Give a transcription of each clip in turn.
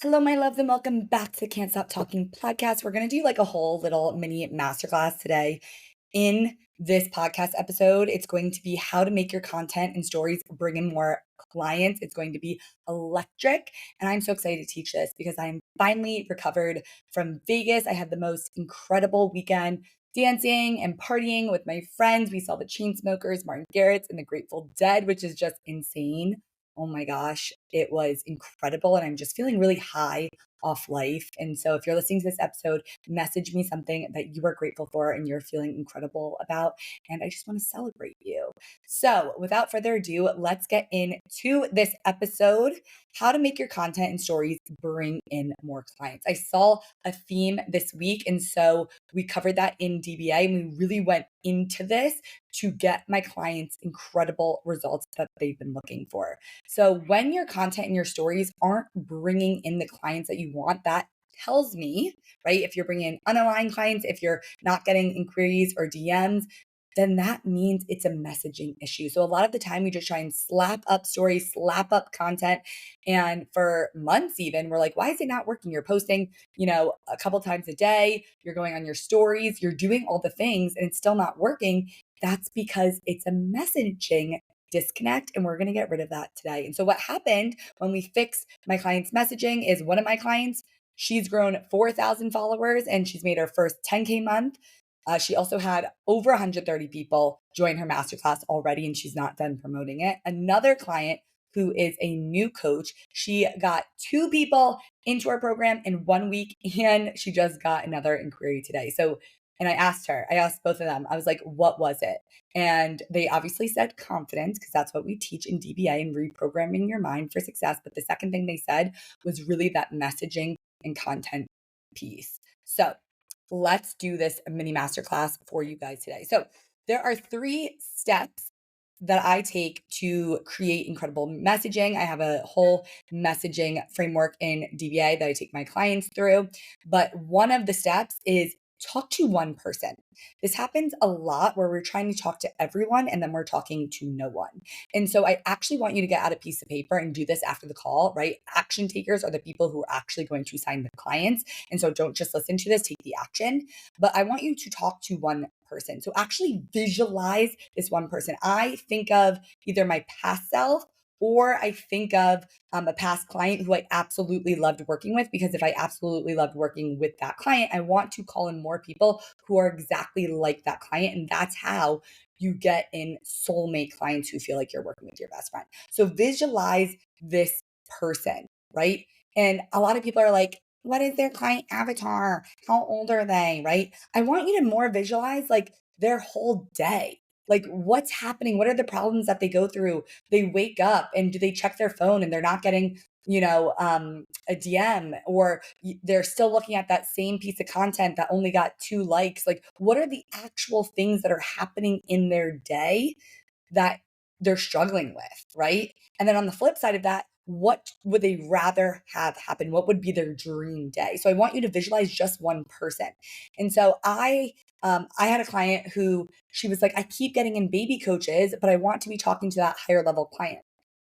Hello, my loves, and welcome back to the Can't Stop Talking podcast. We're going to do like a whole little mini masterclass today. In this podcast episode, it's going to be how to make your content and stories bring in more clients. It's going to be electric. And I'm so excited to teach this because I'm finally recovered from Vegas. I had the most incredible weekend dancing and partying with my friends. We saw the Chainsmokers, Martin Garrix, and the Grateful Dead, which is just insane. Oh my gosh, it was incredible. And I'm just feeling really high off life. And so if you're listening to this episode, message me something that you are grateful for and you're feeling incredible about. And I just want to celebrate you. So without further ado, let's get into this episode. How to make your content and stories bring in more clients. I saw a theme this week. And so we covered that in DBA and we really went into this to get my clients incredible results that they've been looking for. So when your content and your stories aren't bringing in the clients that you want, that tells me, right? If you're bringing in unaligned clients, if you're not getting inquiries or DMs, then that means it's a messaging issue. So a lot of the time we just try and slap up stories, slap up content. And for months even, we're like, why is it not working? You're posting, a couple times a day, you're going on your stories, you're doing all the things and it's still not working. That's because it's a messaging disconnect, and we're going to get rid of that today. And so what happened when we fixed my client's messaging is one of my clients, she's grown 4,000 followers and she's made her first 10K month. She also had over 130 people join her masterclass already, and she's not done promoting it. Another client who is a new coach, she got 2 people into her program in 1 week, and she just got another inquiry today. And I asked both of them, I was like, what was it? And they obviously said confidence, because that's what we teach in DBA and reprogramming your mind for success. But the second thing they said was really that messaging and content piece. So let's do this mini masterclass for you guys today. So there are 3 steps that I take to create incredible messaging. I have a whole messaging framework in DBA that I take my clients through. But one of the steps is talk to one person. This happens a lot where we're trying to talk to everyone and then we're talking to no one. And so I actually want you to get out a piece of paper and do this after the call, right? Action takers are the people who are actually going to sign the clients. And so don't just listen to this, take the action. But I want you to talk to one person. So actually visualize this one person. I think of either my past self or I think of a past client who I absolutely loved working with, because if I absolutely loved working with that client, I want to call in more people who are exactly like that client. And that's how you get in soulmate clients who feel like you're working with your best friend. So visualize this person, right? And a lot of people are like, what is their client avatar? How old are they? Right? I want you to more visualize like their whole day. Like what's happening? What are the problems that they go through? They wake up and do they check their phone and they're not getting, a DM, or they're still looking at that same piece of content that only got 2 likes. Like what are the actual things that are happening in their day that they're struggling with, right? And then on the flip side of that, what would they rather have happen? What would be their dream day? So I want you to visualize just one person. And so I had a client who she was like, I keep getting in baby coaches, but I want to be talking to that higher level client.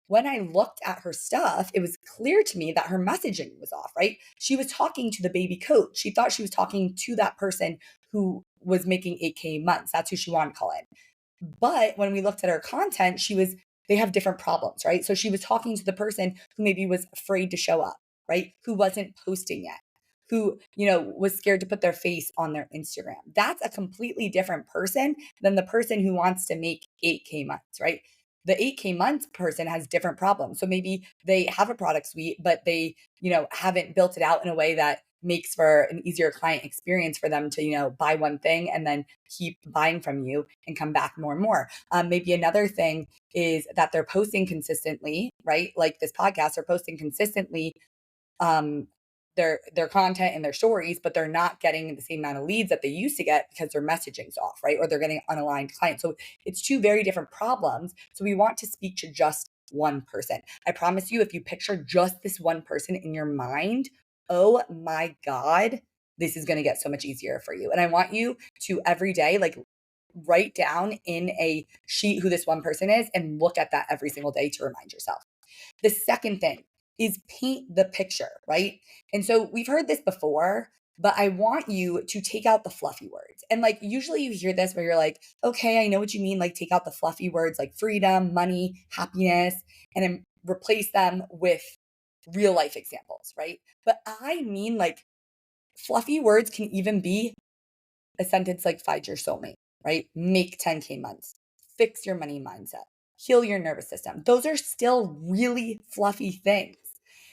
When I looked at her stuff, it was clear to me that her messaging was off, right? She was talking to the baby coach. She thought she was talking to that person who was making 8K months. That's who she wanted to call in. But when we looked at her content, they have different problems, right? So she was talking to the person who maybe was afraid to show up, right? Who wasn't posting yet, who, was scared to put their face on their Instagram. That's a completely different person than the person who wants to make 8K months, right? The 8K months person has different problems. So maybe they have a product suite, but they, haven't built it out in a way that makes for an easier client experience for them to, buy one thing and then keep buying from you and come back more and more. Maybe another thing is that they're posting consistently, right? Like this podcast, they're posting consistently um, their content and their stories, but they're not getting the same amount of leads that they used to get because their messaging's off, right? Or they're getting unaligned clients. So it's 2 very different problems. So we want to speak to just one person. I promise you, if you picture just this one person in your mind, oh my God, this is going to get so much easier for you. And I want you to every day, like write down in a sheet who this one person is and look at that every single day to remind yourself. The second thing is paint the picture, right? And so we've heard this before, but I want you to take out the fluffy words. And like usually you hear this where you're like, okay, I know what you mean. Like take out the fluffy words like freedom, money, happiness, and then replace them with real life examples, right? But I mean like fluffy words can even be a sentence like find your soulmate, right? Make 10K months, fix your money mindset, heal your nervous system. Those are still really fluffy things.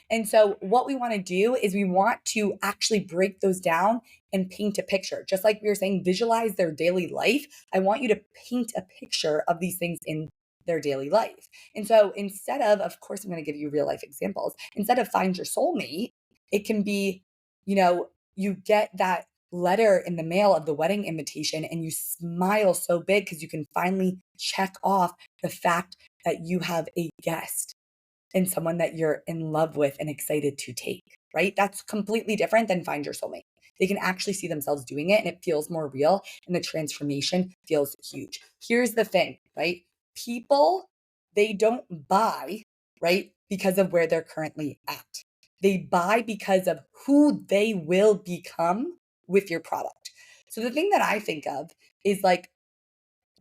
And so, what we want to do is we want to actually break those down and paint a picture. Just like we were saying, visualize their daily life. I want you to paint a picture of these things in their daily life. And so, instead of course, I'm going to give you real life examples. Instead of find your soulmate, it can be, you get that letter in the mail of the wedding invitation and you smile so big because you can finally check off the fact that you have a guest and someone that you're in love with and excited to take, right? That's completely different than find your soulmate. They can actually see themselves doing it and it feels more real and the transformation feels huge. Here's the thing, right? People, they don't buy, right? Because of where they're currently at. They buy because of who they will become with your product. So the thing that I think of is like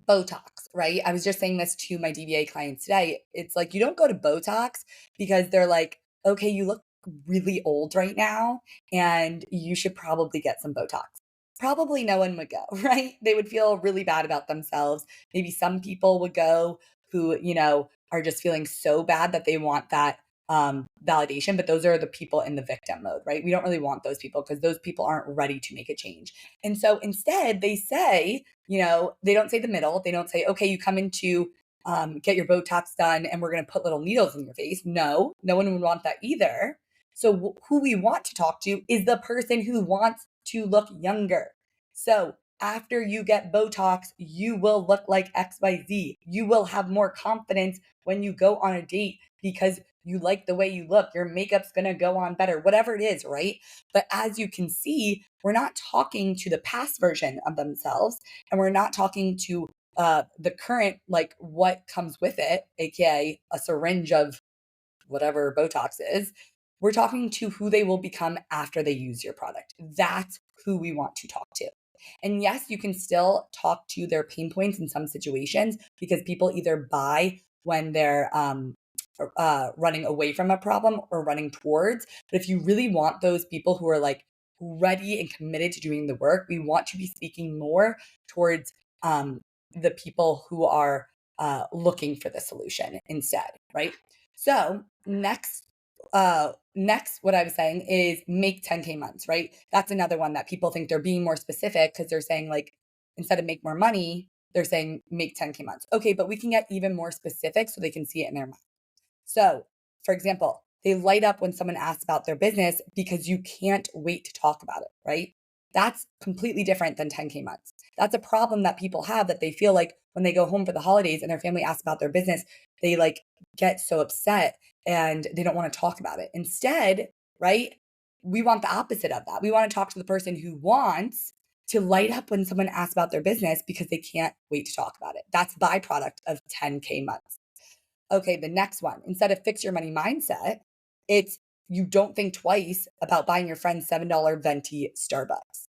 Botox, right? I was just saying this to my DBA clients today. It's like you don't go to Botox because they're like, okay, you look really old right now and you should probably get some Botox. Probably no one would go, right? They would feel really bad about themselves. Maybe some people would go who, are just feeling so bad that they want that validation, but those are the people in the victim mode, right? We don't really want those people because those people aren't ready to make a change. And so instead, they say, they don't say the middle. They don't say, okay, you come in to get your Botox done and we're going to put little needles in your face. No, no one would want that either. So who we want to talk to is the person who wants to look younger. So after you get Botox, you will look like XYZ. You will have more confidence when you go on a date because you like the way you look. Your makeup's going to go on better, whatever it is, right? But as you can see, we're not talking to the past version of themselves and we're not talking to the current, like what comes with it, AKA a syringe of whatever Botox is. We're talking to who they will become after they use your product. That's who we want to talk to. And yes, you can still talk to their pain points in some situations because people either buy when they're running away from a problem or running towards. But if you really want those people who are like ready and committed to doing the work, we want to be speaking more towards the people who are looking for the solution instead, right? So next, what I was saying is make 10K months, right? That's another one that people think they're being more specific because they're saying like, instead of make more money, they're saying make 10K months. Okay, but we can get even more specific so they can see it in their mind. So, for example, they light up when someone asks about their business because you can't wait to talk about it, right? That's completely different than 10K months. That's a problem that people have that they feel like when they go home for the holidays and their family asks about their business, they like get so upset and they don't want to talk about it. Instead, right? We want the opposite of that. We want to talk to the person who wants to light up when someone asks about their business because they can't wait to talk about it. That's byproduct of 10K months. Okay, the next one, instead of fix your money mindset, it's you don't think twice about buying your friend's $7 venti Starbucks.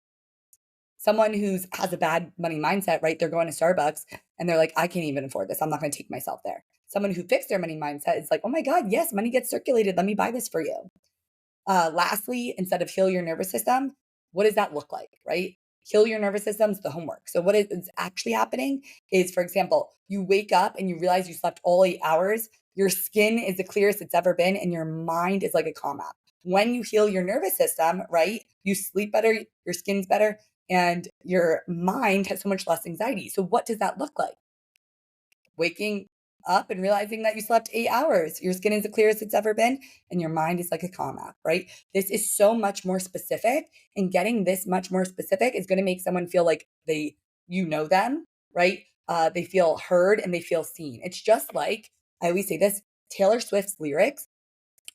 Someone who has a bad money mindset, right? They're going to Starbucks and they're like, I can't even afford this. I'm not going to take myself there. Someone who fixed their money mindset is like, oh my God, yes, money gets circulated. Let me buy this for you. Lastly, instead of heal your nervous system, what does that look like, right? Heal your nervous system's the homework. So what is actually happening is, for example, you wake up and you realize you slept all 8 hours. Your skin is the clearest it's ever been and your mind is like a calm app. When you heal your nervous system, right, you sleep better, your skin's better, and your mind has so much less anxiety. So what does that look like? Waking up and realizing that you slept 8 hours. Your skin is the clearest it's ever been, and your mind is like a calm app, right? This is so much more specific, and getting this much more specific is going to make someone feel like you know them, right? They feel heard and they feel seen. It's just like I always say this: Taylor Swift's lyrics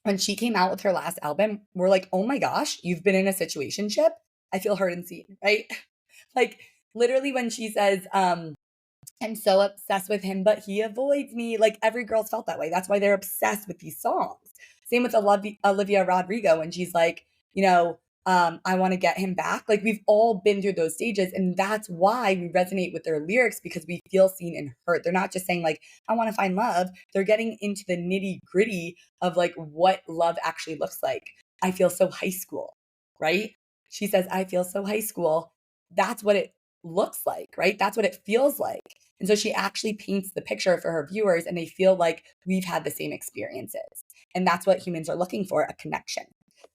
when she came out with her last album were like, "Oh my gosh, you've been in a situationship. I feel heard and seen," right? Like literally when she says, I'm so obsessed with him, but he avoids me. Like every girl's felt that way. That's why they're obsessed with these songs. Same with Olivia Rodrigo when she's like, I want to get him back. Like we've all been through those stages. And that's why we resonate with their lyrics, because we feel seen and heard. They're not just saying like, I want to find love. They're getting into the nitty gritty of like what love actually looks like. I feel so high school, right? She says, I feel so high school. That's what it looks like, right? That's what it feels like. And so she actually paints the picture for her viewers and they feel like we've had the same experiences. And that's what humans are looking for, a connection.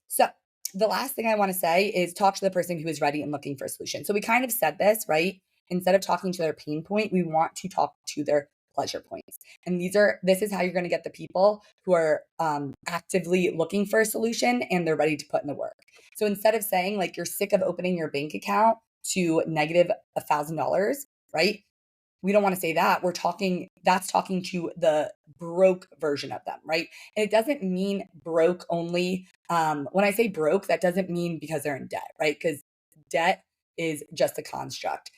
So the last thing I want to say is talk to the person who is ready and looking for a solution. So we kind of said this, right? Instead of talking to their pain point, we want to talk to their pleasure points. And this is how you're going to get the people who are actively looking for a solution and they're ready to put in the work. So instead of saying like you're sick of opening your bank account to negative $1,000, right? We don't want to say that. That's talking to the broke version of them, right? And it doesn't mean broke only. When I say broke, that doesn't mean because they're in debt, right? Because debt is just a construct.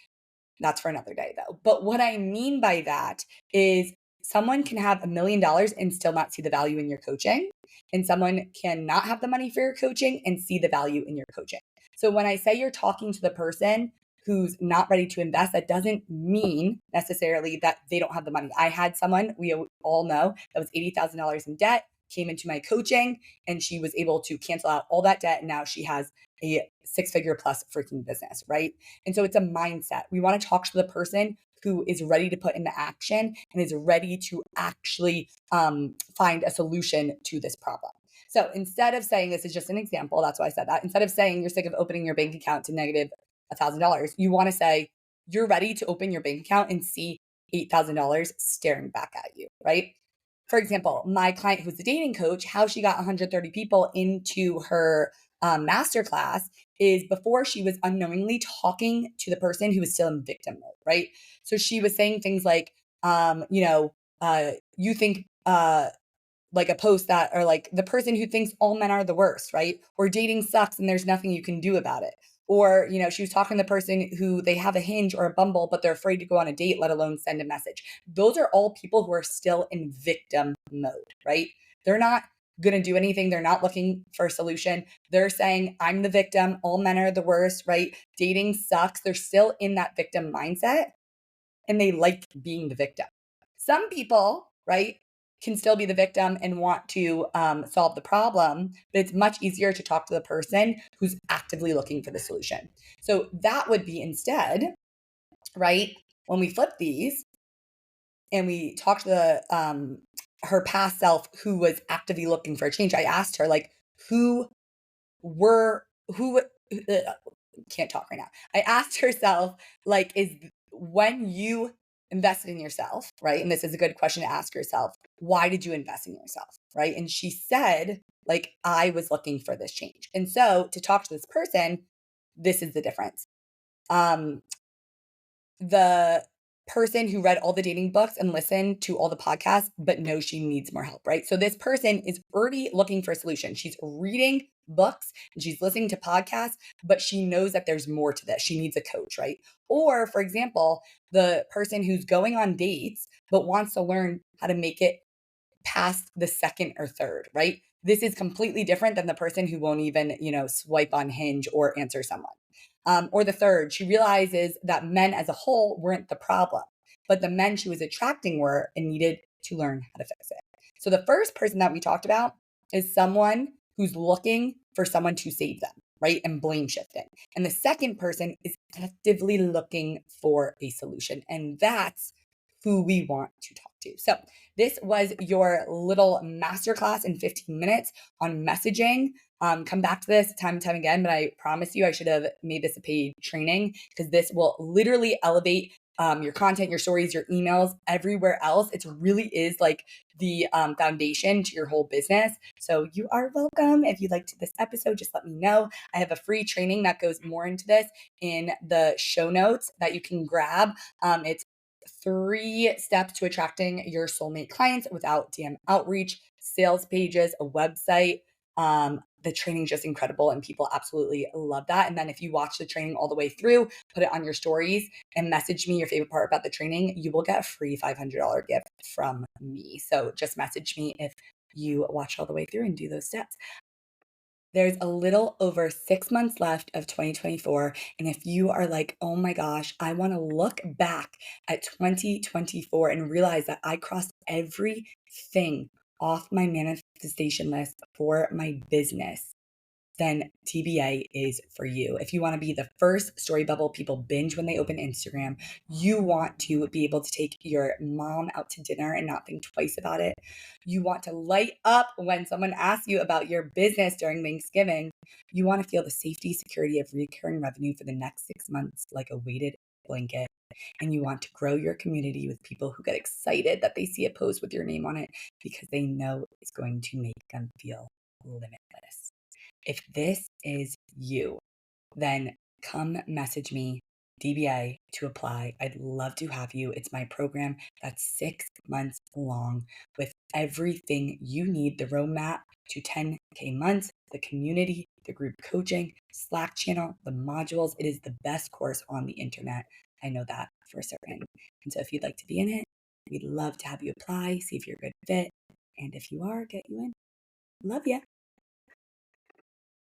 That's for another day though. But what I mean by that is someone can have $1 million and still not see the value in your coaching. And someone can not have the money for your coaching and see the value in your coaching. So when I say you're talking to the person who's not ready to invest, that doesn't mean necessarily that they don't have the money. I had someone we all know that was $80,000 in debt, came into my coaching, and she was able to cancel out all that debt. And now she has a 6-figure plus freaking business, right? And so it's a mindset. We want to talk to the person who is ready to put into action and is ready to actually find a solution to this problem. So instead of saying, this is just an example, that's why I said that. Instead of saying you're sick of opening your bank account to negative $1,000, you want to say you're ready to open your bank account and see $8,000 staring back at you, right? For example, my client who's a dating coach, how she got 130 people into her masterclass is before she was unknowingly talking to the person who was still in victim mode, right? So she was saying things like, you think like a post that, or like the person who thinks all men are the worst, right? Or dating sucks and there's nothing you can do about it. Or, she was talking to the person who they have a Hinge or a Bumble, but they're afraid to go on a date, let alone send a message. Those are all people who are still in victim mode, right? They're not going to do anything. They're not looking for a solution. They're saying, I'm the victim. All men are the worst, right? Dating sucks. They're still in that victim mindset and they like being the victim. Some people, right, can still be the victim and want to solve the problem, but it's much easier to talk to the person who's actively looking for the solution. So that would be instead, right, when we flip these and we talk to the her past self who was actively looking for a change, I asked her like, who can't talk right now. I asked herself like, is when you invested in yourself, right? And this is a good question to ask yourself. Why did you invest in yourself, right? And she said, like, I was looking for this change. And so to talk to this person, this is the difference. The person who read all the dating books and listened to all the podcasts, but knows she needs more help, right? So this person is already looking for a solution. She's reading books and she's listening to podcasts, but she knows that there's more to this. She needs a coach, right? Or, for example, the person who's going on dates, but wants to learn how to make it past the second or third, right? This is completely different than the person who won't even, swipe on Hinge or answer someone. Or the third, she realizes that men as a whole weren't the problem, but the men she was attracting were and needed to learn how to fix it. So the first person that we talked about is someone who's looking for someone to save them, right? And blame shifting. And the second person is actively looking for a solution. And that's who we want to talk to. So this was your little masterclass in 15 minutes on messaging. Come back to this time and time again, but I promise you I should have made this a paid training because this will literally elevate your content, your stories, your emails, everywhere else. It really is like the foundation to your whole business. So you are welcome. If you liked this episode, just let me know. I have a free training that goes more into this in the show notes that you can grab. It's 3 steps to attracting your soulmate clients without DM outreach, sales pages, a website. The training is just incredible and people absolutely love that. And then if you watch the training all the way through, put it on your stories and message me your favorite part about the training, you will get a free $500 gift from me. So just message me if you watch all the way through and do those steps. There's a little over 6 months left of 2024, and if you are like, "Oh my gosh, I wanna look back at 2024 and realize that I crossed everything off my manifestation list for my business," then TBA is for you. If you want to be the first story bubble people binge when they open Instagram, you want to be able to take your mom out to dinner and not think twice about it. You want to light up when someone asks you about your business during Thanksgiving. You want to feel the safety, security of recurring revenue for the next 6 months like a weighted blanket. And you want to grow your community with people who get excited that they see a post with your name on it because they know it's going to make them feel limitless. If this is you, then come message me, DBA, to apply. I'd love to have you. It's my program that's 6 months long with everything you need, the roadmap to 10K months, the community, the group coaching, Slack channel, the modules. It is the best course on the internet. I know that for certain. And so if you'd like to be in it, we'd love to have you apply, see if you're a good fit. And if you are, get you in. Love ya.